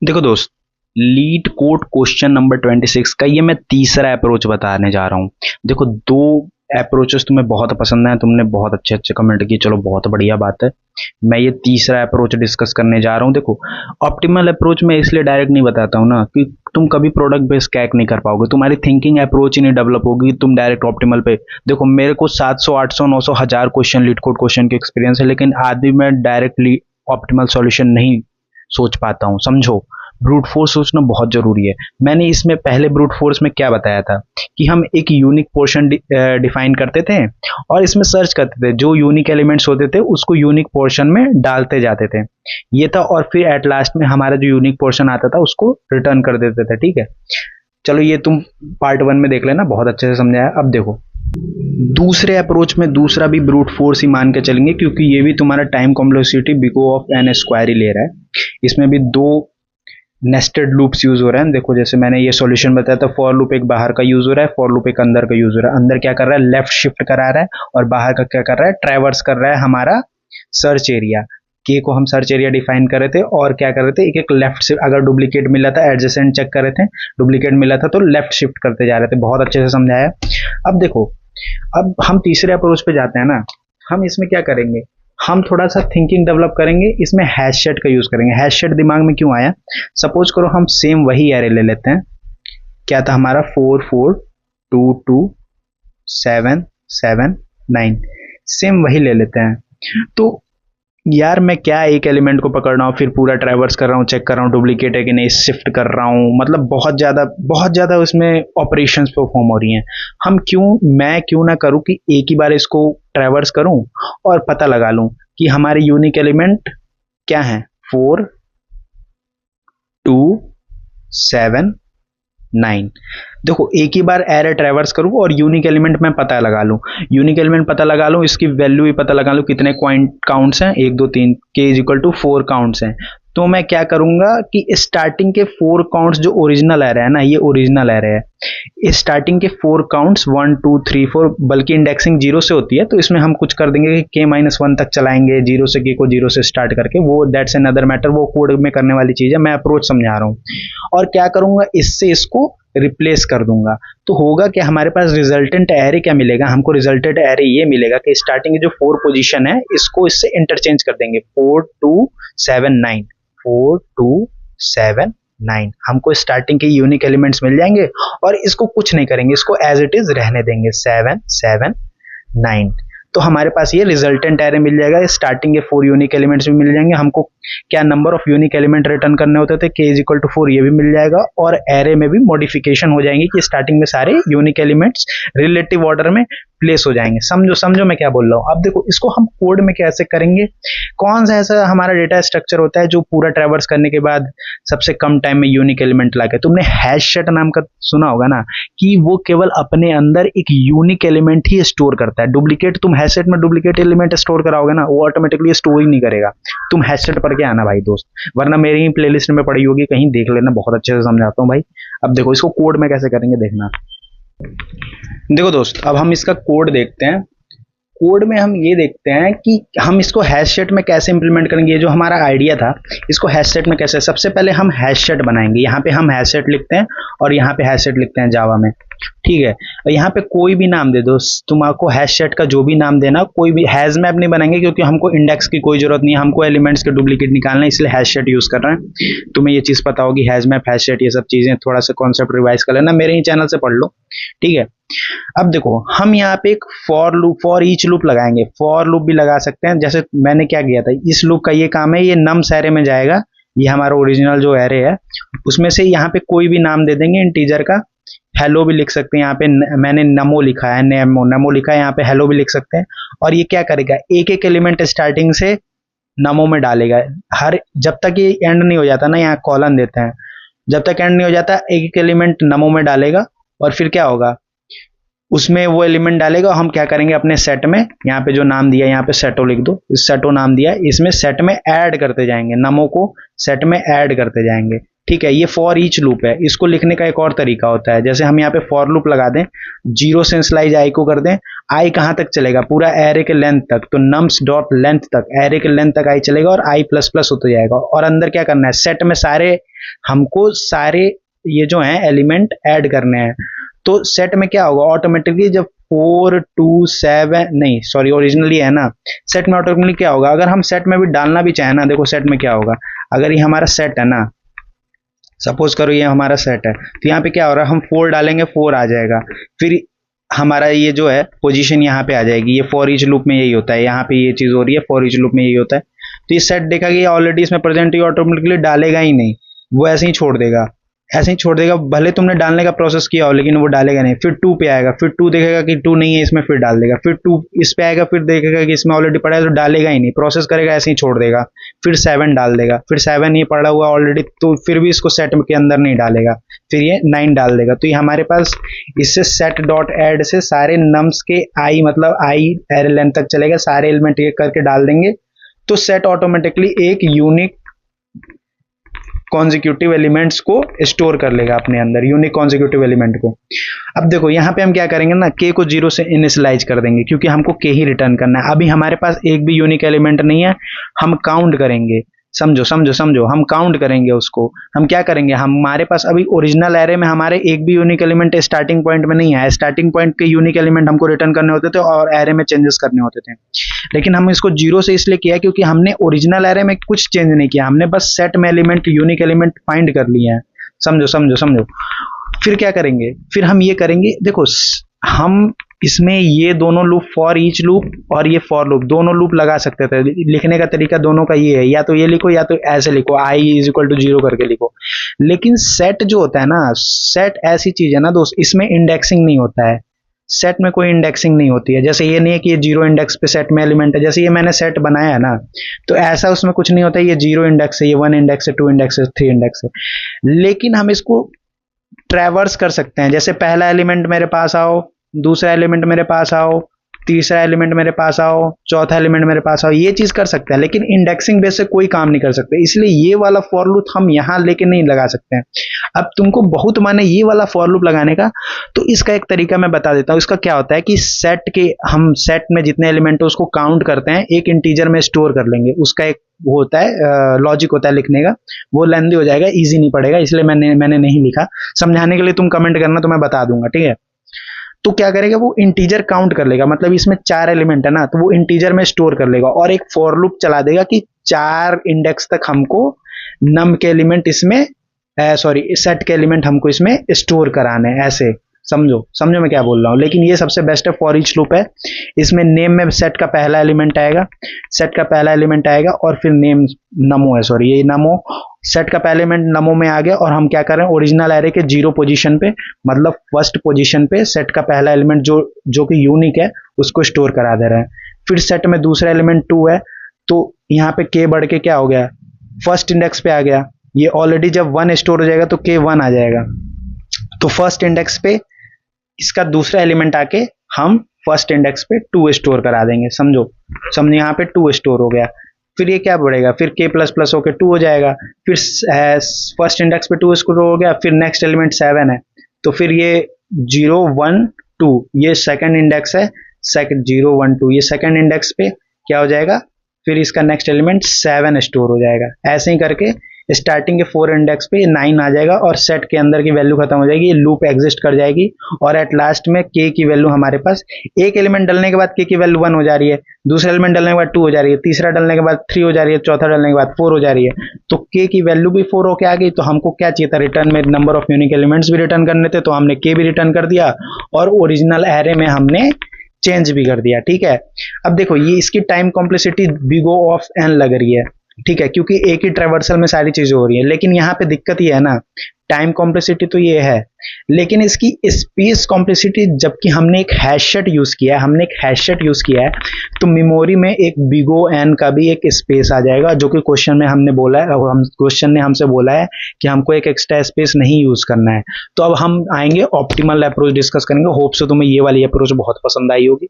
देखो दोस्त, leet code question number 26 का ये मैं तीसरा अप्रोच बताने जा रहा हूँ। देखो, दो अप्रोचेस तुम्हें बहुत पसंद है, तुमने बहुत अच्छे अच्छे कमेंट किए, चलो बहुत बढ़िया बात है। मैं ये तीसरा अप्रोच डिस्कस करने जा रहा हूँ। देखो, ऑप्टिमल अप्रोच में इसलिए डायरेक्ट नहीं बताता हूँ ना कि तुम कभी प्रोडक्ट बेस क्रैक नहीं कर पाओगे, तुम्हारी थिंकिंग अप्रोच ही नहीं डेवलप होगी, तुम डायरेक्ट ऑप्टिमल पे। देखो, मेरे को 700 800 900 1000 क्वेश्चन लीड कोड क्वेश्चन के एक्सपीरियंस है, लेकिन आज भी मैं डायरेक्टली ऑप्टिमल सॉल्यूशन नहीं सोच पाता हूँ। समझो, ब्रूट फोर्स सोचना बहुत जरूरी है। मैंने इसमें पहले ब्रूट फोर्स में क्या बताया था कि हम एक यूनिक पोर्शन डिफाइन करते थे और इसमें सर्च करते थे, जो यूनिक एलिमेंट्स होते थे उसको यूनिक पोर्शन में डालते जाते थे, ये था। और फिर एट लास्ट में हमारा जो यूनिक पोर्शन आता था उसको रिटर्न कर देते थे। ठीक है, चलो ये तुम पार्ट 1 में देख लेना, बहुत अच्छे से समझाया। अब देखो, दूसरे अप्रोच में दूसरा भी ब्रूट फोर्स ही मान के चलेंगे, क्योंकि ये भी तुम्हारा टाइम कॉम्प्लेक्सिटी बिको ऑफ एन स्क्वायर ही ले रहा है। इसमें भी दो नेस्टेड लूप्स यूज हो रहे हैं। देखो, जैसे मैंने ये सॉल्यूशन बताया था, फॉर लूप एक बाहर का यूज हो रहा है, फॉर लूप एक अंदर का यूज हो रहा है। अंदर क्या कर रहा है, लेफ्ट शिफ्ट करा रहा है, और बाहर का क्या कर रहा है, ट्रैवर्स कर रहा है हमारा सर्च एरिया। के को हम सर्च एरिया डिफाइन कर रहे थे और क्या कर रहे थे, एक एक लेफ्ट से अगर डुप्लीकेट मिला था एडजेसेंट चेक कर रहे थे, डुप्लीकेट मिला था तो लेफ्ट शिफ्ट करते जा रहे थे। बहुत अच्छे से समझाया। अब देखो, अब हम तीसरे अप्रोच पे जाते हैं ना। हम इसमें क्या करेंगे, हम थोड़ा सा थिंकिंग डेवलप करेंगे, इसमें हैश सेट का यूज करेंगे। हैश सेट दिमाग में क्यों आया, सपोज करो हम सेम वही एरे ले लेते हैं। क्या था हमारा, 4 4 2 2 7 7 9, सेम वही ले लेते हैं। तो यार मैं क्या एक एलिमेंट को पकड़ रहा हूँ, फिर पूरा ट्रैवर्स कर रहा हूँ, चेक कर रहा हूँ डुप्लीकेट है कि नहीं, शिफ्ट कर रहा हूँ, मतलब बहुत ज्यादा उसमें ऑपरेशंस परफॉर्म हो रही हैं। मैं क्यों ना करूँ कि एक ही बार इसको ट्रैवर्स करूँ और पता लगा लूँ कि हमारे यूनिक एलिमेंट क्या है, 4 2 7 9। देखो, एक ही बार एरे ट्रैवर्स करूँ और यूनिक एलिमेंट मैं पता लगा लूँ, इसकी वैल्यू भी पता लगा लूँ, कितने काउंट्स हैं, 1 2 3, के इज इक्वल टू 4 काउंट्स हैं। तो मैं क्या करूंगा कि स्टार्टिंग के 4 काउंट्स जो ओरिजिनल एरे है ना, ये ओरिजिनल एरे है, स्टार्टिंग के 4 काउंट्स 1 2 3 4, बल्कि इंडेक्सिंग 0 से होती है, तो इसमें हम कुछ कर देंगे कि k-1 तक चलाएंगे, 0 से k को 0 से स्टार्ट करके। वो दैट्स अनदर मैटर, वो कोड में करने वाली चीज है, मैं अप्रोच समझा रहा हूँ। और क्या करूंगा, इससे इसको रिप्लेस कर दूंगा। तो होगा कि हमारे पास रिजल्टेंट एरे क्या मिलेगा, हमको रिजल्टेंट एरे ये मिलेगा कि स्टार्टिंग की जो 4 पोजीशन है इसको इससे इंटरचेंज कर देंगे, 4 2 7 9, 4 2 7 9। हमको स्टार्टिंग के यूनिक एलिमेंट्स मिल जाएंगे और इसको कुछ नहीं करेंगे, इसको एज इट इज रहने देंगे, 7 7 9। तो हमारे पास ये रिजल्टेंट एरे मिल जाएगा, स्टार्टिंग के 4 यूनिक एलिमेंट्स भी मिल जाएंगे। हमको क्या number of unique element return करने होते थे, k इज इक्वल टू 4, ये भी मिल जाएगा। और एरे में भी मॉडिफिकेशन हो जाएंगी कि स्टार्टिंग में सारे यूनिक एलिमेंट्स रिलेटिव ऑर्डर में प्लेस हो जाएंगे। समझो मैं क्या बोल रहा हूँ। अब देखो, इसको हम कोड में कैसे करेंगे, कौन सा ऐसा हमारा डेटा स्ट्रक्चर होता है जो पूरा ट्रैवर्स करने के बाद सबसे कम टाइम में यूनिक एलिमेंट लाके। तुमने हैश सेट नाम का सुना होगा ना, कि वो केवल अपने अंदर एक यूनिक एलिमेंट ही स्टोर करता है। डुप्लीकेट, तुम हैश सेट में डुप्लीकेट एलिमेंट स्टोर कराओगे ना, वो ऑटोमेटिकली स्टोर ही नहीं करेगा। तुम हैश सेट पढ़ के आना भाई दोस्त, वरना मेरी ही प्लेलिस्ट में पड़ी होगी, कहीं देख लेना, बहुत अच्छे से समझाता हूँ भाई। अब देखो, इसको कोड में कैसे करेंगे देखना। देखो दोस्त, अब हम इसका कोड देखते हैं। कोड में हम ये देखते हैं कि हम इसको हैश सेट में कैसे इंप्लीमेंट करेंगे। ये जो हमारा आइडिया था, इसको हैश सेट में कैसे, सबसे पहले हम हैश सेट बनाएंगे। यहाँ पे हम हैश सेट लिखते हैं और यहाँ पे हैश सेट लिखते हैं जावा में, ठीक है। और यहाँ पे कोई भी नाम दे दो, तुमको हैश सेट का जो भी नाम देना, कोई भी हैश मैप नहीं बनाएंगे क्योंकि हमको इंडेक्स की कोई जरूरत नहीं है, हमको एलिमेंट्स के डुप्लीकेट निकालना है, इसलिए हैश सेट यूज कर रहे हैं। तुम्हें ये चीज पता होगी, हैश मैप, हैश सेट, ये सब चीजें थोड़ा सा कॉन्सेप्ट रिवाइज कर लेना, मेरे ही चैनल से पढ़ लो, ठीक है। अब देखो, हम यहाँ पे एक for loop, for each loop लगाएंगे। फॉर लूप भी लगा सकते हैं, जैसे मैंने क्या किया था, इस लूप का ये काम है, ये नम्स एरे में जाएगा, ये हमारा ओरिजिनल जो एरे है उसमें से यहाँ पे कोई भी नाम दे देंगे इंटीजर का। हेलो भी लिख सकते हैं, यहाँ पे मैंने नमो लिखा है, नमो लिखा है, यहाँ पे हेलो भी लिख सकते हैं। और ये क्या करेगा, एक एक एलिमेंट स्टार्टिंग से नमो में डालेगा, हर जब तक ये एंड नहीं हो जाता ना, यहाँ कॉलन देते हैं, जब तक एंड नहीं हो जाता एक एक एलिमेंट नमो में डालेगा। और फिर क्या होगा, उसमें वो एलिमेंट डालेगा, हम क्या करेंगे अपने सेट में, यहाँ पे जो नाम दिया, यहाँ पे सेटो लिख दो, इस सेटो नाम दिया, इसमें सेट में ऐड करते जाएंगे, नमो को सेट में ऐड करते जाएंगे। ठीक है, ये फॉर ईच लूप है। इसको लिखने का एक और तरीका होता है, जैसे हम यहाँ पे फॉर लूप लगा दें, जीरो से इनिशियलाइज आई को कर दें, आई कहाँ तक चलेगा, पूरा एरे के लेंथ तक, तो नम्स डॉट लेंथ तक, एरे के लेंथ तक आई चलेगा और आई प्लस प्लस होता जाएगा। और अंदर क्या करना है, सेट में हमको सारे ये जो है एलिमेंट ऐड करने हैं। तो सेट में क्या होगा, ऑटोमेटिकली जब 4 2 7 नहीं सॉरी ओरिजिनली है ना, सेट में ऑटोमेटिकली क्या होगा, अगर हम सेट में भी डालना भी चाहे ना, देखो सेट में क्या होगा, अगर ये हमारा सेट है ना, सपोज करो ये हमारा सेट है, तो यहाँ पे क्या हो रहा है, हम 4 डालेंगे 4 आ जाएगा, फिर हमारा ये जो है पोजीशन यहाँ पे आ जाएगी। ये फॉर ईच लूप में यही होता है, यहाँ पे ये चीज हो रही है, फॉर ईच लूप में यही होता है। तो ये सेट देखा कि ऑलरेडी इसमें प्रेजेंट, ये ऑटोमेटिकली डालेगा ही नहीं, वो ऐसे ही छोड़ देगा, ऐसे ही छोड़ देगा, भले तुमने डालने का प्रोसेस किया हो लेकिन वो डालेगा नहीं। फिर 2 पे आएगा, फिर 2 देखेगा कि 2 नहीं है इसमें, फिर डाल देगा, फिर 2 इस पे आएगा, फिर देखेगा कि इसमें ऑलरेडी पड़ा है तो डालेगा ही नहीं, प्रोसेस करेगा ऐसे ही छोड़ देगा। फिर 7 डाल देगा, फिर 7 ये पड़ा हुआ ऑलरेडी, तो फिर भी इसको सेट के अंदर नहीं डालेगा, फिर ये 9 डाल देगा। तो ये हमारे पास इससे सेट डॉट ऐड से सारे नम्स के आई मतलब आई एरे लेंथ तक चलेगा, सारे एलिमेंट ये करके डाल देंगे, तो सेट ऑटोमेटिकली एक यूनिक कॉन्जिक्यूटिव एलिमेंट्स को स्टोर कर लेगा अपने अंदर, यूनिक कॉन्जिक्यूटिव एलिमेंट को। अब देखो यहाँ पे हम क्या करेंगे ना, के को 0 से इनिशियलाइज कर देंगे, क्योंकि हमको के ही रिटर्न करना है। अभी हमारे पास एक भी यूनिक एलिमेंट नहीं है, हम काउंट करेंगे, समझो समझो समझो, हम काउंट करेंगे उसको। हम क्या करेंगे, हमारे पास अभी ओरिजिनल एरे में हमारे एक भी यूनिक एलिमेंट स्टार्टिंग पॉइंट में नहीं है, स्टार्टिंग पॉइंट के यूनिक एलिमेंट हमको रिटर्न करने होते थे और एरे में चेंजेस करने होते थे। लेकिन हम इसको 0 से इसलिए किया क्योंकि हमने ओरिजिनल एरे में कुछ चेंज नहीं किया, हमने बस सेट में एलिमेंट यूनिक एलिमेंट फाइंड कर लिए हैं। समझो समझो समझो। फिर क्या करेंगे, फिर हम ये करेंगे, देखो हम इसमें ये दोनों लूप, फॉर ईच लूप और ये फॉर लूप, दोनों लूप लगा सकते थे। लिखने का तरीका दोनों का ये है, या तो ये लिखो या तो ऐसे लिखो, आई इज इक्वल टू 0 करके लिखो। लेकिन सेट जो होता है ना, सेट ऐसी चीज है ना दोस्त, इसमें इंडेक्सिंग नहीं होता है, सेट में कोई इंडेक्सिंग नहीं होती है। जैसे ये नहीं है कि ये 0 इंडेक्स पे सेट में एलिमेंट है, जैसे ये मैंने सेट बनाया है ना, तो ऐसा उसमें कुछ नहीं होता है, ये 0 इंडेक्स है, ये 1 इंडेक्स है, 2 इंडेक्स है, 3 इंडेक्स है। लेकिन हम इसको ट्रैवर्स कर सकते हैं, जैसे पहला एलिमेंट मेरे पास आओ, दूसरा एलिमेंट मेरे पास आओ, तीसरा एलिमेंट मेरे पास आओ, चौथा एलिमेंट मेरे पास आओ, ये चीज कर सकते हैं। लेकिन इंडेक्सिंग बेस से कोई काम नहीं कर सकते, इसलिए ये वाला फॉर लूप हम यहां लेके नहीं लगा सकते हैं। अब तुमको बहुत माने ये वाला फॉर लूप लगाने का, तो इसका एक तरीका मैं बता देता हूं। इसका क्या होता है कि हम सेट में जितने एलिमेंट है उसको काउंट करते हैं, एक इंटीजर में स्टोर कर लेंगे, उसका एक वो होता है लॉजिक होता है लिखने का, वो लेंथी हो जाएगा, इजी नहीं पड़ेगा, इसलिए मैंने नहीं लिखा। समझाने के लिए तुम कमेंट करना तो मैं बता दूंगा, ठीक है। तो क्या करेगा, वो इंटीजर काउंट कर लेगा, मतलब इसमें 4 एलिमेंट है ना, तो वो इंटीजर में स्टोर कर लेगा और एक फॉर लूप चला देगा कि 4 इंडेक्स तक हमको नम के एलिमेंट इसमें सेट के एलिमेंट हमको इसमें स्टोर कराने हैं, ऐसे समझो समझो मैं क्या बोल रहा हूँ। लेकिन ये सबसे बेस्ट है, फॉर ईच लूप है। इसमें नेम में सेट का पहला एलिमेंट आएगा, सेट का पहला एलिमेंट आएगा और फिर नेम नमो है, सॉरी ये नमो, सेट का पहला एलिमेंट नमो में आ गया और हम क्या कर रहे हैं, ओरिजिनल एरे के 0 पोजीशन पे, मतलब फर्स्ट पोजीशन पे सेट का पहला एलिमेंट जो कि यूनिक है उसको स्टोर करा दे रहे हैं। फिर सेट में दूसरा एलिमेंट 2 है, तो यहाँ पे के बढ़ के क्या हो गया, फर्स्ट इंडेक्स पे आ गया। ये ऑलरेडी जब 1 स्टोर हो जाएगा तो के 1 आ जाएगा, तो फर्स्ट इंडेक्स पे इसका दूसरा एलिमेंट आके हम फर्स्ट इंडेक्स पे 2 स्टोर करा देंगे। समझो यहाँ पे 2 स्टोर हो गया। फिर ये क्या बढ़ेगा, फिर k प्लस प्लस होकर 2 हो जाएगा, फिर फर्स्ट इंडेक्स पे 2 स्टोर हो गया, फिर नेक्स्ट एलिमेंट 7 है, तो फिर ये 0 1 2 ये सेकंड इंडेक्स है, 0 1 2 ये सेकंड इंडेक्स पे क्या हो जाएगा, फिर इसका नेक्स्ट एलिमेंट 7 स्टोर हो जाएगा। ऐसे ही करके स्टार्टिंग के 4 इंडेक्स पे 9 आ जाएगा और सेट के अंदर की वैल्यू खत्म हो जाएगी, ये लूप एग्जिस्ट कर जाएगी और एट लास्ट में के की वैल्यू हमारे पास, एक एलिमेंट डालने के बाद के की वैल्यू 1 हो जा रही है, दूसरा एलिमेंट डालने के बाद 2 हो जा रही है, तीसरा डालने के बाद 3 हो जा रही है, चौथा डालने के बाद 4 हो जा रही है। तो के की वैल्यू भी 4 होके आ गई। तो हमको क्या चाहिए था, रिटर्न में नंबर ऑफ यूनिक एलिमेंट्स भी रिटर्न करने थे, तो हमने के भी रिटर्न कर दिया और ओरिजिनल एरे में हमने चेंज भी कर दिया, ठीक है। अब देखो ये इसकी time complexity big O of n लग रही है, ठीक है, क्योंकि एक ही ट्रैवर्सल में सारी चीजें हो रही है। लेकिन यहाँ पे दिक्कत ये है ना, टाइम कॉम्प्लेक्सिटी तो ये है, लेकिन इसकी स्पेस कॉम्प्लेक्सिटी, जबकि हमने एक हैशसेट यूज किया है, तो मेमोरी में एक बिग O n का भी एक स्पेस आ जाएगा, जो कि क्वेश्चन में हमने बोला है, क्वेश्चन ने हमसे बोला है कि हमको एक एक्स्ट्रा स्पेस नहीं यूज करना है। तो अब हम आएंगे ऑप्टिमल अप्रोच डिस्कस करेंगे। होप से तुम्हें ये वाली अप्रोच बहुत पसंद आई होगी।